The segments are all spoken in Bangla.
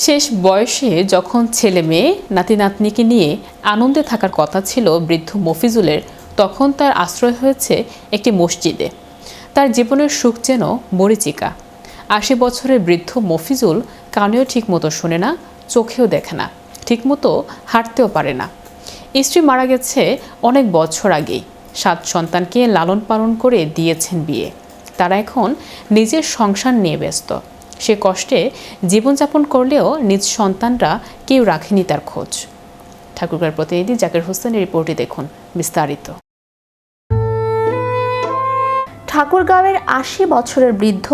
শেষ বয়সে যখন ছেলে মেয়ে নাতি নাতনিকে নিয়ে আনন্দে থাকার কথা ছিল বৃদ্ধ মফিজুলের, তখন তার আশ্রয় হয়েছে একটি মসজিদে। তার জীবনের সুখ যেন মরীচিকা। ৮০ বছরের বৃদ্ধ মফিজুল কানেও ঠিকমতো শোনে না, চোখেও দেখে না, ঠিকমতো হাঁটতেও পারে না। স্ত্রী মারা গেছে অনেক বছর আগেই। ৭ সন্তানকে লালন পালন করে দিয়েছেন বিয়ে। তারা এখন নিজের সংসার নিয়ে ব্যস্ত। সে কষ্টে জীবনযাপন করলেও নিজ সন্তানরা কেউ রাখেনি তার খোঁজ। ঠাকুরগাঁওয়ের প্রতিনিধি জাকির হোসেনের রিপোর্টে দেখুন বিস্তারিত। ঠাকুরগাঁওয়ের ৮০ বছরের বৃদ্ধ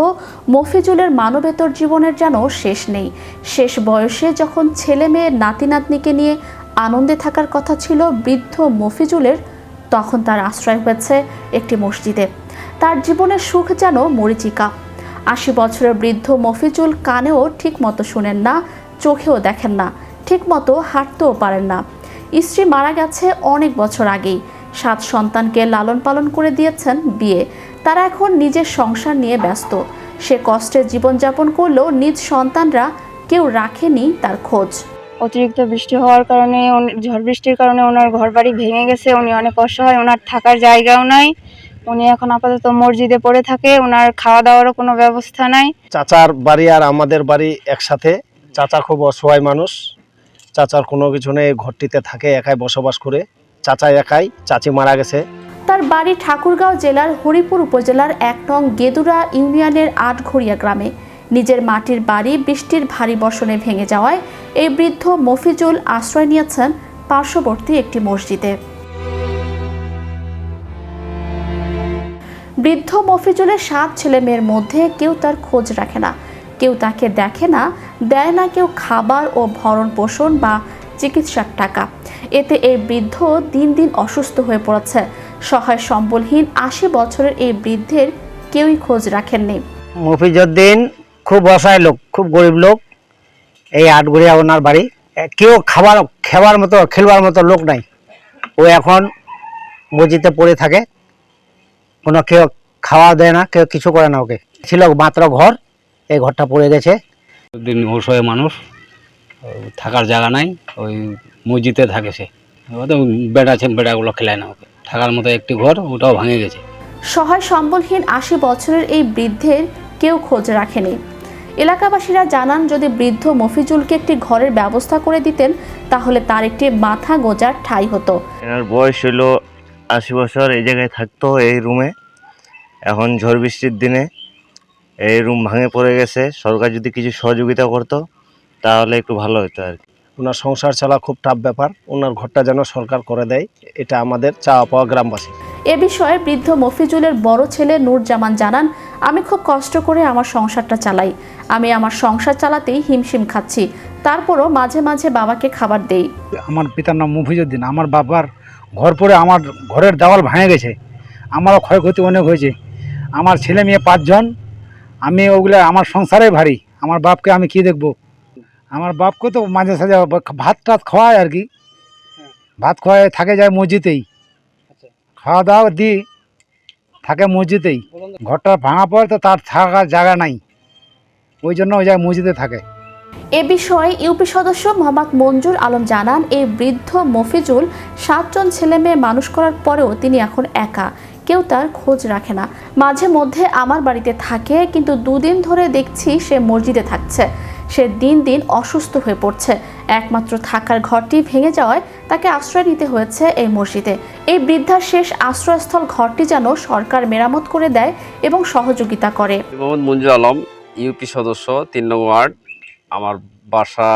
মফিজুলের মানবেতর জীবনের যেন শেষ নেই। শেষ বয়সে যখন ছেলে মেয়ে নাতি নাতনিকে নিয়ে আনন্দে থাকার কথা ছিল বৃদ্ধ মফিজুলের, তখন তার আশ্রয় হয়েছে একটি মসজিদে। তার জীবনের সুখ যেন মরীচিকা। ৮০ বছরের বৃদ্ধ মফিজুল কানেও ঠিকমতো শুনেন না, চোখেও দেখেন না, ঠিকমতো হাঁটতেও পারেন না। স্ত্রী মারা গেছে অনেক বছর আগেই। ৭ সন্তানকে লালন পালন করে দিয়েছেন বিয়ে। তারা এখন নিজের সংসার নিয়ে ব্যস্ত। সে কষ্টে জীবনযাপন করলেও নিজ সন্তানরা কেউ রাখেনি তার খোঁজ। অতিরিক্ত বৃষ্টি হওয়ার কারণে, ঝড় বৃষ্টির কারণে ওনার ঘর বাড়ি ভেঙে গেছে। উনি অনেক অসহায়, ওনার থাকার জায়গাও নাই। উনি এখন আপাতত মসজিদে পড়ে থাকে। ওনার খাওয়া দাওয়ারও কোনো ব্যবস্থা নাই। চাচার বাড়ি আর আমাদের বাড়ি একসাথে। চাচা খুব অসহায় মানুষ। চাচার কোনো কিছু নেই, ঘরটিতে থাকে, একাই বসবাস করে। চাচা একাই, চাচি মারা গেছে। তার বাড়ি ঠাকুরগাঁও জেলার হরিপুর উপজেলার ১ নং গেদুরা ইউনিয়নের আটঘরিয়া গ্রামে। নিজের মাটির বাড়ি বৃষ্টির ভারী বর্ষণে ভেঙে যাওয়ায় এই বৃদ্ধ মফিজুল আশ্রয় নিয়েছেন পার্শ্ববর্তী একটি মসজিদে। বৃদ্ধ মফিজুলের ৭ ছেলে মেয়ের মধ্যে কেউ তার খোঁজ রাখে না, কেউ তাকে দেখে না, দেয় না কেউ খাবার ও ভরণ পোষণ বা চিকিৎসার টাকা। এতে এই বৃদ্ধ দিন দিন অসুস্থ হয়ে পড়েছে। সহায় সম্বলহীন ৮০ বছরের এই বৃদ্ধের কেউই খোঁজ রাখেননি। মফিজউদ্দিন খুব অসহায় লোক, খুব গরিব লোক। এই আটঘরিয়া ওনার বাড়ি। কেউ খাবার মতো, খেলবার মতো লোক নাই। ও এখন মসজিদে পড়ে থাকে। কোনো কেউ খাওয়া দেয় না, কেউ কিছু করে না। ওকে ছিল মাত্র ঘর, এই ঘরটা পড়ে গেছে। দিন অসহায় মানুষ, থাকার জায়গা নাই, ওই মসজিদে থাকে সে। বেড়া আছে, বেড়াগুলো খেলায় না ওকে। থাকার মতো একটি ঘর, ওটাও ভাঙে গেছে। সহায় সম্বলহীন ৮০ বছরের এই বৃদ্ধের কেউ খোঁজ রাখেনি। এলাকাবাসীরা জানান, যদি বৃদ্ধ মফিজুলকে একটি ঘরের ব্যবস্থা করে দিতেন তাহলে তার একটি মাথা গোঁজার ঠাঁই হতো। এনার বয়স হলো ৮০ বছর। এই জায়গায় থাকতো, এই রুমে। এখন ঝড় বৃষ্টির দিনে এই রুম ভাঙে পড়ে গেছে। সরকার যদি কিছু সহযোগিতা করতো তাহলে একটু ভালো হতো আর কি। ওনার সংসার চালা খুব টাফ ব্যাপার। ওনার ঘরটা যেন সরকার করে দেয়, এটা আমাদের চাওয়া পাওয়া গ্রামবাসী। এ বিষয়ে বৃদ্ধ মফিজুলের বড় ছেলে নূরজামান জানান, আমি খুব কষ্ট করে আমার সংসারটা চালাই। আমি আমার সংসার চালাতেই হিমশিম খাচ্ছি, তারপরও মাঝে মাঝে বাবাকে খাবার দেই। আমার পিতার নাম মফিজউদ্দিন। আমার বাবার ঘর পড়ে আমার ঘরের দেওয়াল ভেঙে গেছে। আমারও ক্ষয়ক্ষতি অনেক হয়েছে। আমার ছেলে মেয়ে ৫ জন। আমি ওগুলো আমার সংসারে ভারী। আমার বাপকে আমি কি দেখবো? আমার বাপকে তো মাঝে সাঝে ভাত টাত খাওয়ায় আর কি। ভাত খাওয়ায় থাকে, যায় মসজিদেই, খাওয়া দাওয়া দিই, থাকে মসজিদেই। ঘরটা ভাঙা পড়ে তো তার থাকার জায়গা নাই, ওই জন্য ওই জায়গায় মসজিদে থাকে। এ বিষয়ে ইউপি সদস্য মোহাম্মদ মঞ্জুর আলম জানান, এই বৃদ্ধ মফিজুল ৭ জন ছেলে মেয়ে মানুষ করার পরেও তিনি এখন একা, কেউ তার খোঁজ রাখে না। মাঝে মধ্যে আমার বাড়িতে থাকে, কিন্তু 2 দিন ধরে দেখছি সে মসজিদে থাকছে। সে দিন দিন অসুস্থ হয়ে পড়ছে। একমাত্র থাকার ঘরটি ভেঙে যাওয়ায় তাকে আশ্রয় নিতে হয়েছে এই মসজিদে। এই বৃদ্ধার শেষ আশ্রয়স্থল ঘরটি যেন সরকার মেরামত করে দেয় এবং সহযোগিতা করে। মোহাম্মদ মঞ্জুর আলম, ইউপি সদস্য, ৩ নং ওয়ার্ড। আমার বাসা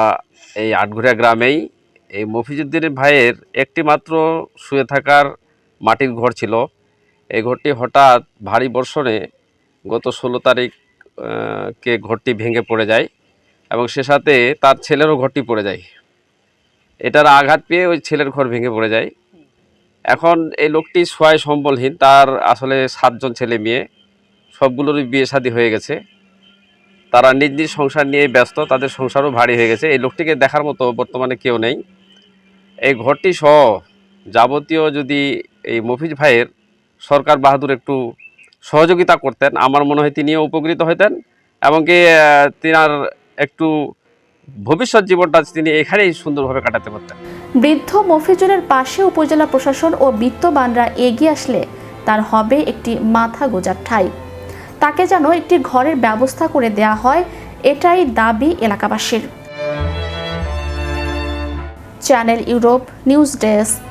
এই আটঘরিয়া গ্রামেই। এই মফিজউদ্দিনের ভাইয়ের একটি মাত্র শুয়ে থাকার মাটির ঘর ছিল। এই ঘরটি হঠাৎ ভারী বর্ষণে গত 16 তারিখ কে ঘরটি ভেঙে পড়ে যায় এবং সে সাথে তার ছেলেরও ঘরটি পড়ে যায়। এটার আঘাত পেয়ে ওই ছেলের ঘর ভেঙে পড়ে যায়। এখন এই লোকটি সহায় সম্বলহীন। তার আসলে ৭ জন ছেলে মেয়ে, সবগুলোরই বিয়ে শাদী হয়ে গেছে। তারা নিজ নিজ সংসার নিয়ে ব্যস্ত, তাদের সংসারও ভারী হয়ে গেছে। এই লোকটিকে দেখার মতো বর্তমানে কেউ নেই। এই ঘরটি সহ যাবতীয় যদি এই মফিজ ভাইয়ের সরকার বাহাদুর একটু সহযোগিতা করতেন, আমার মনে হয় তিনিও উপকৃত হতেন এবং কি তিনার একটু ভবিষ্যৎ জীবনটা তিনি এখানেই সুন্দরভাবে কাটাতে পারতেন। বৃদ্ধ মফিজুলের পাশে উপজেলা প্রশাসন ও বিত্তবানরা এগিয়ে আসলে তার হবে একটি মাথা গোঁজার ঠাঁই। তাকে যেন একটি ঘরের ব্যবস্থা করে দেয়া হয়, এটাই দাবি এলাকাবাসীর। Channel Europe news desk.